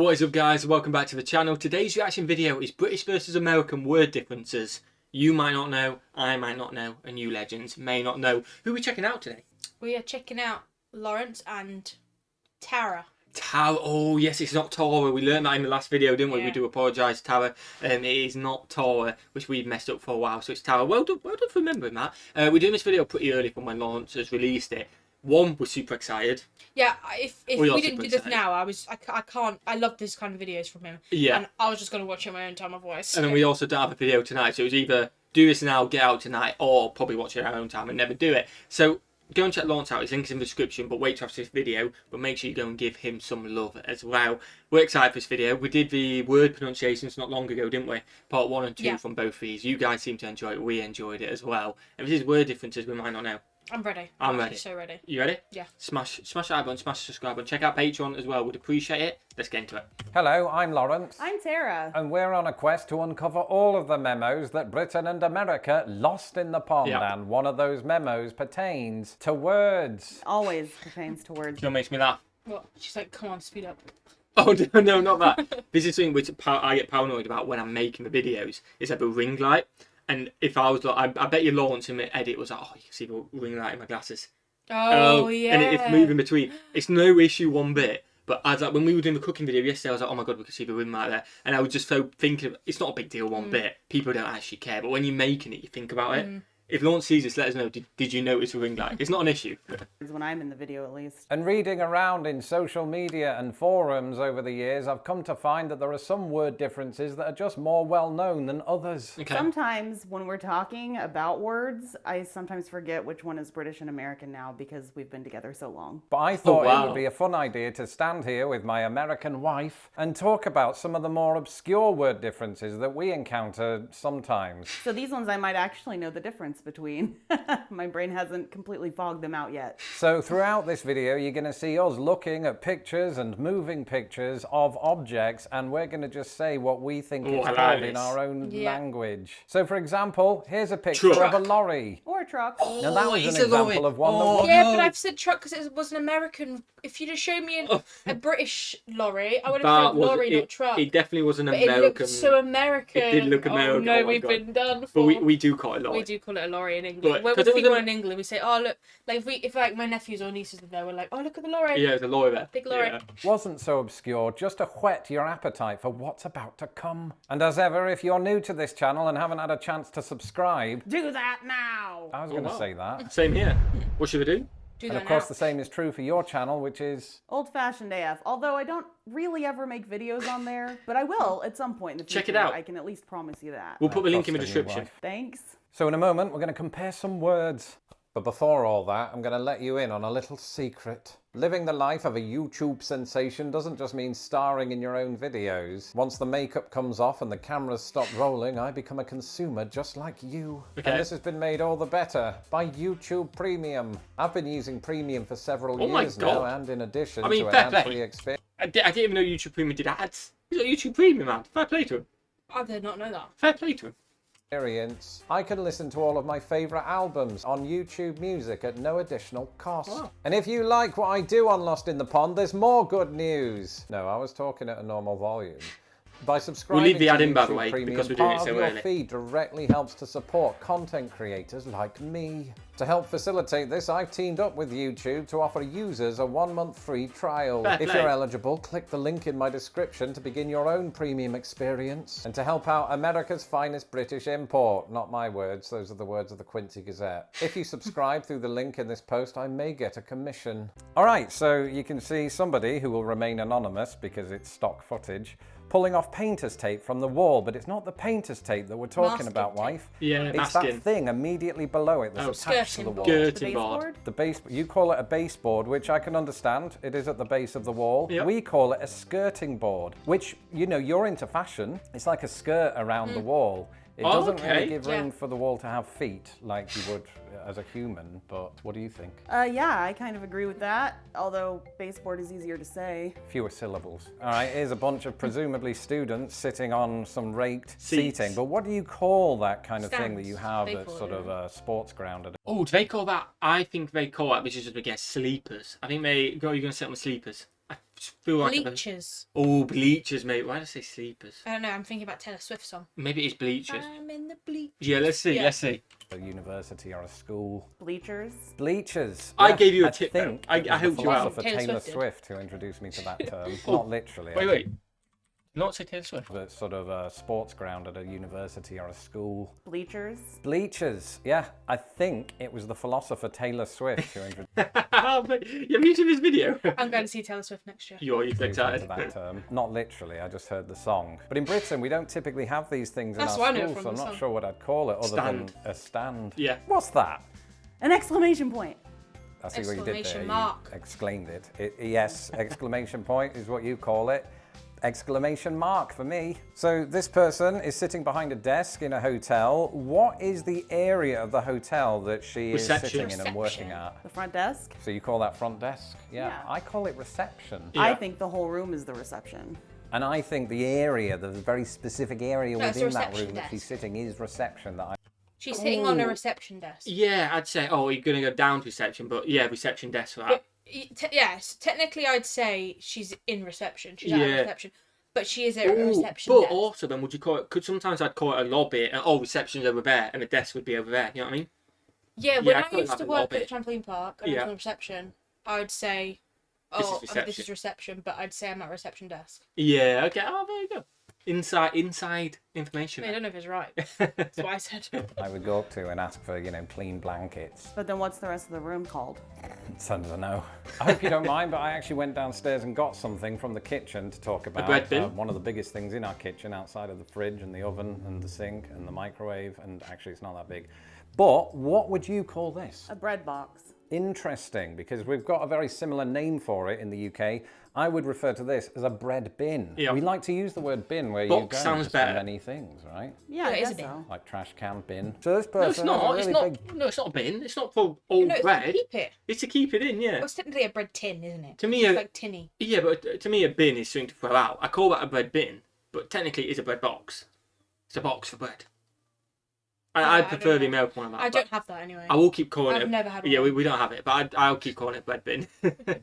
What is up, guys? Welcome back to the channel. Today's reaction video is British versus American word differences. You might not know, I might not know, and you legends may not know. Who are we checking out today? We are checking out Lawrence and Tara. Tara. Oh yes, it's not Tora. We learned that in the last video, didn't we? Yeah. We do apologise, Tara. It is not Tora, which we've messed up for a while. So it's Tara. Well done for remembering that. We're doing this video pretty early from when Lawrence has released it. One, we're super excited. Yeah, if we didn't do this now, I love this kind of videos from him. Yeah. And I was just going to watch it in my own time, otherwise. And then we also don't have a video tonight, so it was either do this now, get out tonight, or probably watch it at our own time and never do it. So go and check Lawrence out. His link is in the description, but wait to watch this video. But make sure you go and give him some love as well. We're excited for this video. We did the word pronunciations not long ago, didn't we? Part 1 and 2 from both these. You guys seem to enjoy it. We enjoyed it as well. And if there's word differences, we might not know. I'm ready. I'm ready. So ready. You ready? Yeah. Smash the like button, smash the subscribe button. Check out Patreon as well. We'd appreciate it. Let's get into it. Hello, I'm Lawrence. I'm Tara. And we're on a quest to uncover all of the memos that Britain and America lost in the pond. Yep. And one of those memos pertains to words. Always pertains to words. You know what makes me laugh? What? She's like, come on, speed up. Oh, no, not that. This is something which I get paranoid about when I'm making the videos. It's like a ring light. And if I was like, I bet you Lawrence in the edit was like, oh, you can see the ring light in my glasses. Oh, yeah. And it's moving between. It's no issue one bit. But I was like, when we were doing the cooking video yesterday, I was like, oh my god, we can see the ring light there. And I was just so thinking, it's not a big deal one bit. People don't actually care. But when you're making it, you think about it. If Lawrence sees this, let us know. Did you notice the ring light? It's not an issue. When I'm in the video, at least. And reading around in social media and forums over the years, I've come to find that there are some word differences that are just more well known than others. Okay. Sometimes when we're talking about words, I sometimes forget which one is British and American now because we've been together so long. But I thought it would be a fun idea to stand here with my American wife and talk about some of the more obscure word differences that we encounter sometimes. So these ones I might actually know the difference between. My brain hasn't completely fogged them out yet. So throughout this video, you're going to see us looking at pictures and moving pictures of objects, and we're going to just say what we think it's called in our own language. So for example, here's a picture of a lorry. Or a truck. Now that was an example of one that was... Yeah, but I've said truck because it was an American. If you'd have shown me a British lorry, I would have said lorry, not truck. It definitely was an but American. It looked so American. It did look American. Oh no, we've been done for. But we do call it lorry. We do call it a lorry in England. When we see one in England, we say, oh look, like if like my nephews or nieces are there, we're like, oh look at the lorry. Yeah, there's a lorry there. Big lorry. Yeah. Wasn't so obscure, just to whet your appetite for what's about to come. And as ever, if you're new to this channel and haven't had a chance to subscribe, do that now! I was going to say that. Same here. What should we do? And of course the same is true for your channel, which is... Old-fashioned AF. Although I don't really ever make videos on there, but I will at some point in the future. Check it out. I can at least promise you that. We'll put the link in the description. Thanks. So in a moment, we're going to compare some words. But before all that, I'm going to let you in on a little secret. Living the life of a YouTube sensation doesn't just mean starring in your own videos. Once the makeup comes off and the cameras stop rolling, I become a consumer just like you. Okay. And this has been made all the better by YouTube Premium. I've been using Premium for several years now, and in addition to an ad-free experience... I didn't even know YouTube Premium did ads. He's got YouTube Premium, man. Fair play to him. I did not know that. Fair play to him. I can listen to all of my favourite albums on YouTube Music at no additional cost. Wow. And if you like what I do on Lost in the Pond, there's more good news. No, I was talking at a normal volume. By subscribing we'll leave the ad in, YouTube by the way, Premium, because we're doing it so part of early. your feed directly helps to support content creators like me. To help facilitate this, I've teamed up with YouTube to offer users a 1-month free trial. If you're eligible, click the link in my description to begin your own premium experience. And to help out America's finest British import, not my words, those are the words of the Quincy Gazette. If you subscribe through the link in this post, I may get a commission. Alright, so you can see somebody who will remain anonymous because it's stock footage, pulling off painter's tape from the wall, but it's not the painter's tape that we're talking about, wife. Yeah, it's that thing immediately below it that's attached to the wall. Skirting board. The base, you call it a baseboard, which I can understand. It is at the base of the wall. Yep. We call it a skirting board, which, you know, you're into fashion. It's like a skirt around the wall. It doesn't really give room for the wall to have feet like you would as a human, but what do you think? Yeah, I kind of agree with that, although baseboard is easier to say. Fewer syllables. All right, here's a bunch of presumably students sitting on some raked seating, but what do you call that kind of thing that you have at sort of a sports ground? Oh, do they call that? I think they call that, which is just, I guess, sleepers. I think you're going to sit on the sleepers. I feel like Bleachers. Oh, bleachers, mate. Why did I say sleepers? I don't know. I'm thinking about Taylor Swift's song. Maybe it's bleachers. I'm in the bleachers. Yeah, let's see. Yeah. Let's see. A university or a school. Bleachers. Bleachers. I Yeah, gave you a I tip. think I it was helped the you out. philosopher Taylor Taylor Swift Swift who introduced me to that term. Oh. Not literally. Wait. Not say Taylor Swift. But sort of a sports ground at a university or a school. Bleachers. Bleachers. Yeah, I think it was the philosopher Taylor Swift who introduced Have you seen this video? I'm going to see Taylor Swift next year. You're me to excited. that term. Not literally, I just heard the song. But in Britain, we don't typically have these things in That's our what I know schools, from so I'm the not song. sure what I'd call it other Stand. than a stand. Yeah. What's that? An exclamation point. I see what you did there. Exclamation You mark. exclaimed it. Yes, exclamation point is what you call it. Exclamation mark for me. So this person is sitting behind a desk in a hotel. What is the area of the hotel that she is Reception. sitting in and working Reception. at? The front desk. So you call that front desk? Yeah. I call it reception. Yeah. I think the whole room is the reception. And I think the area, the very specific area No, it's the within that reception room that she's desk. sitting is reception. That I She's sitting on a Ooh. reception desk. Yeah, I'd say. Oh, you're gonna go down to reception, but yeah, reception desk for that. But, yes, technically I'd say she's in reception. She's at Yeah. a reception. But she is at a Ooh, reception but desk. also then would you call it? Could sometimes I'd call it a lobby, and reception's over there, and the desk would be over there. You know what I mean? Yeah, when Yeah, I I call it used like to a work lobby. at the trampoline park and I Yeah. was on reception, I'd say, This oh, is reception. this is reception, but I'd say I'm at a reception desk. Yeah. Okay. Oh, there you go. Inside information. I mean, I don't know if it's right. That's what I said. I would go up to and ask for, clean blankets. But then what's the rest of the room called? I don't know. I hope you don't mind, but I actually went downstairs and got something from the kitchen to talk about. bread bin? One of the biggest things in our kitchen, outside of the fridge and the oven and the sink and the microwave, and actually it's not that big. But what would you call this? A bread box. Interesting, because we've got a very similar name for it in the UK. I would refer to this as a bread bin. Yeah. We like to use the word bin where Box you go sounds just for better. many things, right? Yeah, Yeah, I it is guess a bin. so. Like trash can bin. So this No, it's person not. has It's a not. really big. No, it's not a bin. It's not for old No, it's bread. to keep it. It's to keep it in. Yeah. Well, it's technically a bread tin, isn't it? To me, it's a- like tinny. Yeah, but to me, a bin is something to throw out. I call that a bread bin, but technically, it's a bread box. It's a box for bread. I I prefer don't the know. American one. Of that, I but don't have that anyway. I will keep calling it. I've never had one. Yeah, we don't have it, but I'll keep calling it bread bin.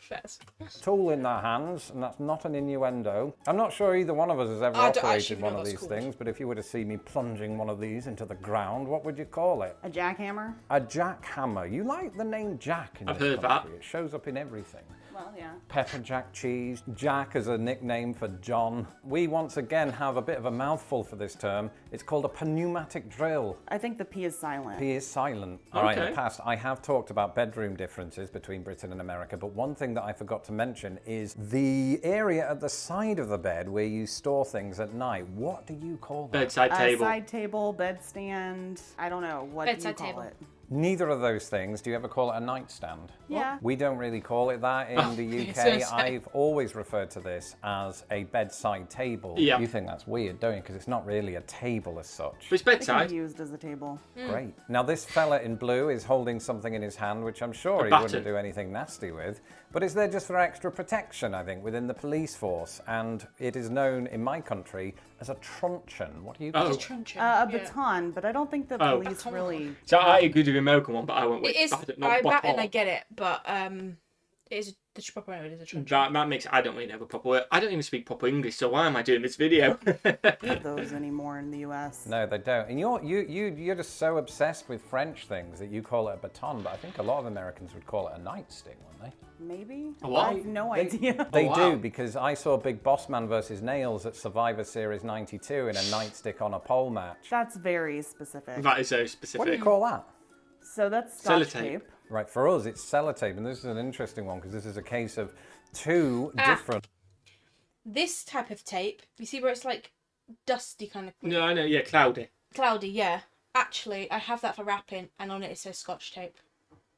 Fairs. Tool in their hands, and that's not an innuendo. I'm not sure either one of us has ever I don't actually operated know one what of it's these called. things, but if you were to see me plunging one of these into the ground, what would you call it? A jackhammer. A jackhammer. You like the name Jack in I've this heard that. country. It shows up in everything. Well, yeah. Pepper jack cheese. Jack as a nickname for John. We once again have a bit of a mouthful for this term. It's called a pneumatic drill. I think the P is silent. P is silent. All right, in Okay. the past, I have talked about bedroom differences between Britain and America, but one thing that I forgot to mention is the area at the side of the bed where you store things at night. What do you call that? Bedside table. Side table, bed stand. I don't know. What do you Bedside call table. it? Neither of those things. Do you ever call it a nightstand? Yeah. We don't really call it that in the I was UK. gonna say. I've always referred to this as a bedside table. Yeah. You think that's weird, don't you? Because it's not really a table as such. But it's It can bedside. be used as a table. Great. Now this fella in blue is holding something in his hand, which I'm sure he baton. wouldn't do anything nasty with, but it's there just for extra protection, I think, within the police force. And it is known in my country as a truncheon. What do you call Oh. it? Truncheon. A Yeah. baton, but I don't think the Oh. police Baton. really. So I agree with the American one, but I went with It is. baton, not I baton. baton. I get it, but it is the proper word is a truncheon. That makes I don't really know the proper word. I don't even speak proper English, so why am I doing this video? Have those anymore in the U.S. No, they don't. And you're just so obsessed with French things that you call it a baton, but I think a lot of Americans would call it a nightstick, wouldn't they? Maybe. A what? I have no idea. They wow. do, because I saw Big Boss Man versus Nails at Survivor Series 92 in a nightstick on a pole match. That's very specific. That is so What do you specific. call that? So that's Scotch Sellotape. tape. Right, for us it's sellotape, and this is an interesting one because this is a case of two different... This type of tape, you see where it's like dusty kind of No, I know. Yeah, cloudy. cloudy. Yeah. Actually, I have that for wrapping, and on it says Scotch tape.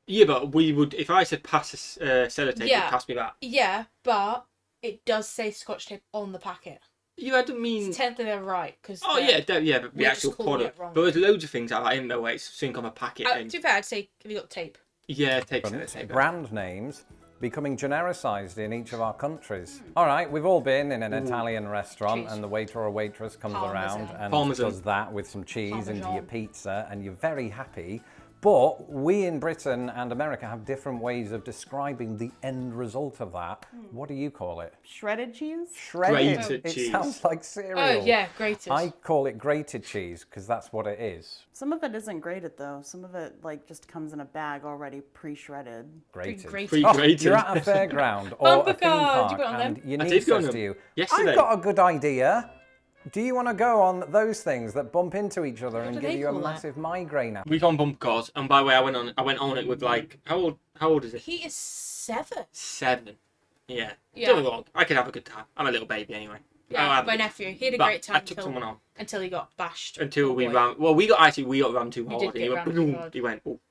Yeah, but we would if I said pass a sellotape, Yeah. you'd pass me that. Yeah, but it does say Scotch tape on the packet. You had to mean. Technically, they're right because. Oh yeah, yeah, but the we're just actual calling product. it wrong. But there's loads of things like that in there where it's sync on a packet. To And be fair, I'd say have you got tape? yeah, tape sellotape. brand names becoming genericized in each of our countries. All right, we've all been in an Italian restaurant Cheese. and the waiter or waitress comes Parmesan. around and Parmesan. does that with some cheese into Parmesan. your pizza and you're very happy. But we in Britain and America have different ways of describing the end result of that. What do you call it? Shredded cheese? Shredded. Grated It cheese. sounds like cereal. Oh, yeah, grated. I call it grated cheese because that's what it is. Some of it isn't grated though. Some of it like just comes in a bag already pre-shredded. Grated. Pre-grated. Oh, Pre-grated. you're at a fairground or Bumper a theme cars, you park put on and them? your I niece did go on says them to you, yesterday. I've got a good idea. Do you want to go on those things that bump into each other and do give they you a call that? massive migraine? We gone bumper cars, and by the way, I went on it with like how old is it? He is 7. 7. Yeah. Yeah. Don't get me wrong, I could have a good time. I'm a little baby anyway. I'll Yeah, have my it. nephew. He had a But great time I took someone on until he got bashed. until Oh, we boy. ran. Well, we got rammed too You hard. did And get he went, rammed too boom, hard.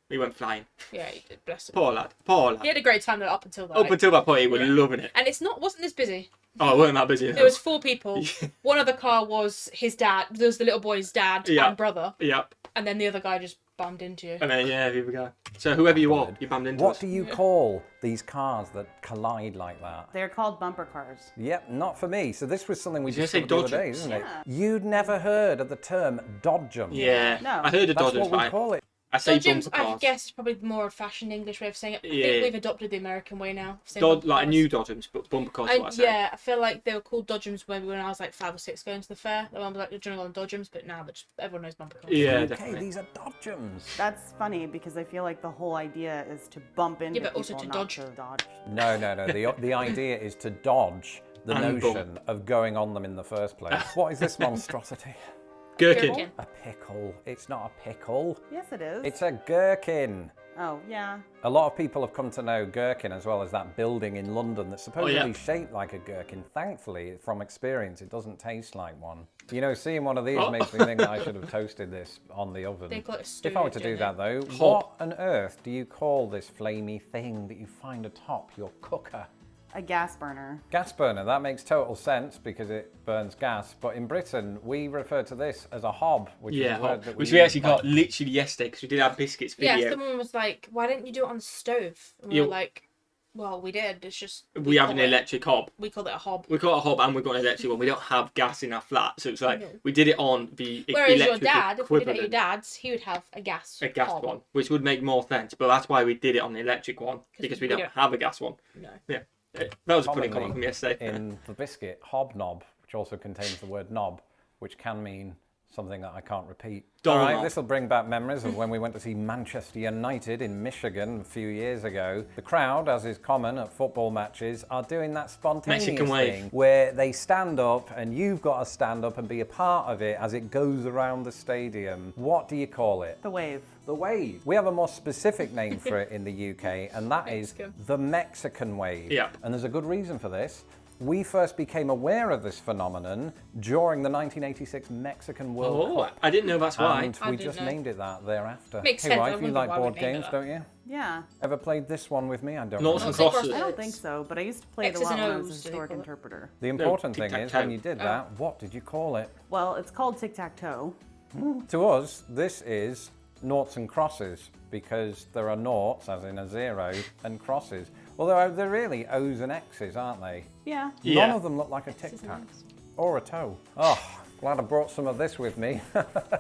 he went flying. Yeah, he did. Bless him. Poor lad. Poor lad. He had a great time though up until that. Up until that point, he was loving it. And wasn't this busy. Oh, it weren't that busy. There was 4 people. One other car was his dad. There was the little boy's dad Yeah. and brother. Yep. And then the other guy just bummed into you. And then here we go. So whoever you are, you bummed into What us. do you call these cars that collide like that? They're called bumper cars. Yep, not for me. So this was something we Was you gonna discovered the say other day, dodgems? isn't it? Yeah. You'd never heard of the term dodgem. Yeah. No. I heard of That's Dodgers, what we but call it. I say Dodgems, bumper I cars. guess, is probably the more old-fashioned English way of saying it. I Yeah. think we've adopted the American way now. of saying Like bumper a cars. new Dodgems, but bumper cars is what I say. Yeah, I feel like they were called Dodgems maybe when I was like 5 or 6 going to the fair. Everyone was like, you're doing all the Dodgems, but now everyone knows bumper cars. Yeah, Okay, definitely. these are dodgems. That's funny because I feel like the whole idea is to bump into but also people, to not dodge. to dodge. No. The idea is to dodge the And notion of going on them in the first place. What is this monstrosity? Gherkin. Gherkin. A pickle. It's not a pickle. Yes, it is. It's a gherkin. Oh, yeah. A lot of people have come to know gherkin as well as that building in London that's supposedly shaped like a gherkin. Thankfully, from experience, it doesn't taste like one. You know, seeing one of these makes me think that I should have toasted this on the oven. They call it a stew, If I were to don't do they? that though, Hob. what on earth do you call this flamey thing that you find atop your cooker? A gas burner. Gas burner, that makes total sense because it burns gas. But in Britain, we refer to this as a hob, which is Yeah, a word that which we use actually got literally yesterday because we did our biscuits video. Yeah, someone was like, why didn't you do it on the stove? And we Yeah. were like, well, we did. It's just... We have an electric hob. We called it a hob. We got a hob and we've got an electric one. We don't have gas in our flat, so it's like No. we did it on the Whereas your electric dad, if we did it at your equivalent, dad's, he would have a gas hob. one, which would make more sense. But that's why we did it on the electric one because we don't have a gas one. No. Yeah, that was a funny Commonly comment from yesterday. in the biscuit, hobnob, which also contains the word knob, which can mean something that I can't repeat. All right, Doorknob. this will bring back memories of when we went to see Manchester United in Michigan a few years ago. The crowd, as is common at football matches, are doing that spontaneous Mexican wave. thing where they stand up and you've got to stand up and be a part of it as it goes around the stadium. What do you call it? The wave. The wave. We have a more specific name for it in the UK, and that is Mexican. the Mexican wave. Yeah. And there's a good reason for this. We first became aware of this phenomenon during the 1986 Mexican World Oh, Cup. I didn't know that's why. And I we didn't just know. named it that thereafter. Makes hey, sense, I wife, you wonder like why we board named it games, that. don't you? Yeah. Ever played this one with me? I don't Noughts know. and Crosses. crosses. I don't think so, but I used to play it a X's lot and when I was O's, a do they historic call it? interpreter. The important thing is, tic-tac-toe. when you did that, what did you call it? Well, it's called tic-tac-toe. To us, this is noughts and crosses because there are noughts, as in a 0, and crosses. Although they're really O's and X's, aren't they? Yeah. Yeah. None of them look like a X's tic-tac and O's. or a toe. Oh, glad I brought some of this with me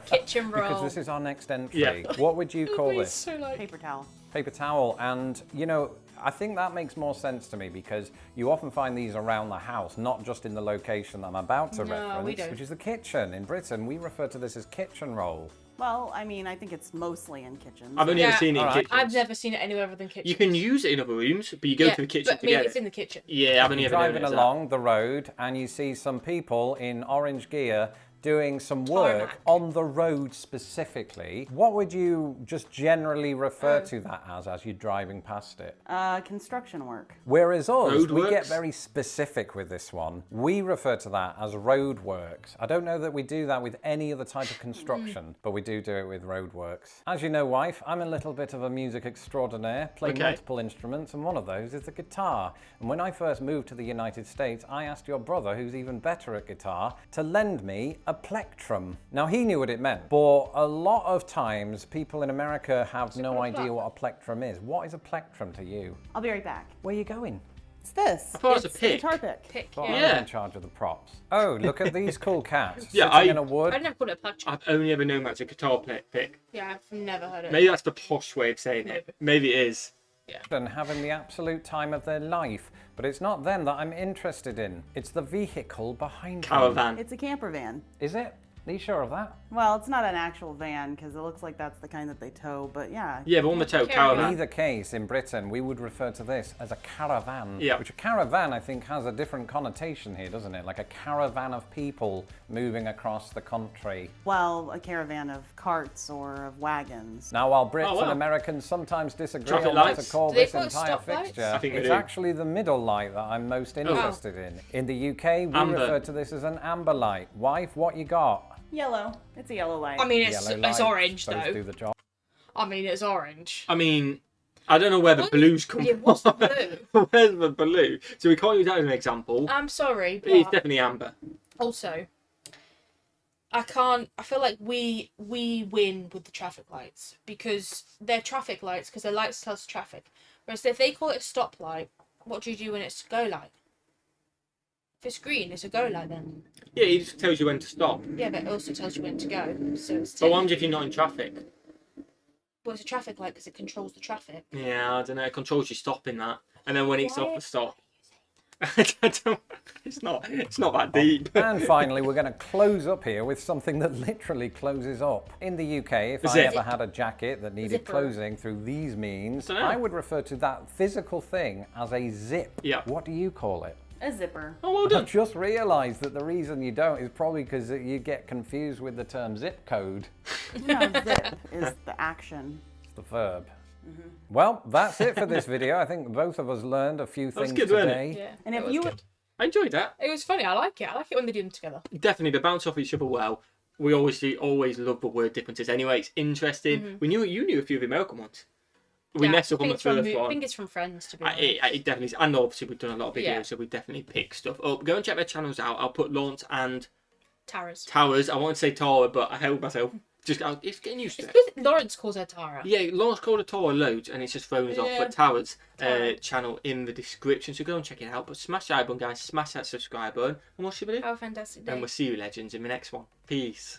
Kitchen roll. because this is our next entry. Yeah. What would you call It's this? so like... Paper towel. Paper towel. And, you know, I think that makes more sense to me because you often find these around the house, not just in the location that I'm about to No, we reference, don't. which is the kitchen. In Britain, we refer to this as kitchen roll. Well, I mean, I think it's mostly in kitchens. I've only Yeah. ever seen it in Alright. kitchens. I've never seen it anywhere other than kitchen. You can use it in other rooms, but you go to the kitchen but to I mean, get it's it. in the kitchen. Yeah, I've only You're ever known driving it as that. along the road and you see some people in orange gear doing some work Tarmac. on the road specifically. What would you just generally refer to that as you're driving past it? Construction work. Whereas us, we get Roadworks? very specific with this one. We refer to that as roadworks. I don't know that we do that with any other type of construction, but we do it with roadworks. As you know, wife, I'm a little bit of a music extraordinaire, play Okay. multiple instruments, and one of those is the guitar. And when I first moved to the United States, I asked your brother, who's even better at guitar, to lend me a plectrum. Now, he knew what it meant, but a lot of times people in America have no idea what a plectrum is. What is a plectrum to you? I'll be right back. Where are you going? It's this. I thought it was a pick. Guitar pick. Pick. But Yeah. I'm in charge of the props. Oh, look at these cool cats. Yeah, sitting in a wood. I'd never called it a pluck. I've only ever known that's a guitar pick. Yeah, I've never heard it. Maybe that's the posh way of saying it. Maybe it is. And having the absolute time of their life. But it's not them that I'm interested in. It's the vehicle behind them. Caravan. It's a camper van. Is it? Are you sure of that? Well, it's not an actual van because it looks like that's the kind that they tow, but yeah. Yeah, but on the toe, In caravan. either case, in Britain, we would refer to this as a caravan. Yeah. Which a caravan, I think, has a different connotation here, doesn't it? Like a caravan of people moving across the country. Well, a caravan of carts or of wagons. Now, while Brits wow. and Americans sometimes disagree Traffic on what lights? to call Do they this call it entire stoplights? fixture, I think they it's do. actually the middle light that I'm most interested in. In the UK, we Amber. refer to this as an amber light. Wife, what you got? Yellow. It's a yellow light. I mean, it's Yellow light, orange supposed to though. do the job. I mean, it's orange. I mean, I don't know where the blues come Yeah, from. what's the blue? Where's the blue? So we can't use that as an example. I'm sorry, But it's but definitely amber. also, I feel like we win with the traffic lights because they're traffic lights because they're lights tells traffic. Whereas if they call it a stoplight, what do you do when it's a go light? If it's green, it's a go light then. Yeah, it just tells you when to stop. Yeah, but it also tells you when to go. So it's But what happens if you're not in traffic? well, it's a traffic light because it controls the traffic. Yeah, I don't know. It controls you stopping that. And then when it's Why? off the stop. It's not that deep. And finally, we're going to close up here with something that literally closes up. In the UK, if I Zip. ever had a jacket that needed Zipper. closing through these means, Dunno. I would refer to that physical thing as a zip. Yeah. What do you call it? A zipper. Oh, well I've done. just realised that the reason you don't is probably because you get confused with the term zip code. No, zip is the action. It's the verb. Well, that's it for this video. I think both of us learned a few was things good, wasn't it? today. Yeah. And if it was you good. I enjoyed that. It was funny. I like it. I like it when they do them together. Definitely, they bounce off each other well. We always love the word differences. Anyway, it's interesting. You knew a few of the American ones. We Yeah, messed up on the first I one. think it's from Friends, to be honest. It definitely is. And obviously we've done a lot of videos, Yeah. so we definitely pick stuff up. Go and check their channels out. I'll put Lawrence and Tara's. Towers. I want to say Tara, but I held myself. It's getting used to It's it. because Lawrence calls her Tara. Yeah, Lawrence called a Tara loads, and it's just thrown us off. Yeah. But Towers Tara. channel in the description, so go and check it out. But smash that button, guys. Smash that subscribe button. And what should we do? Have a fantastic day. And we'll see you, legends, in the next one. Peace.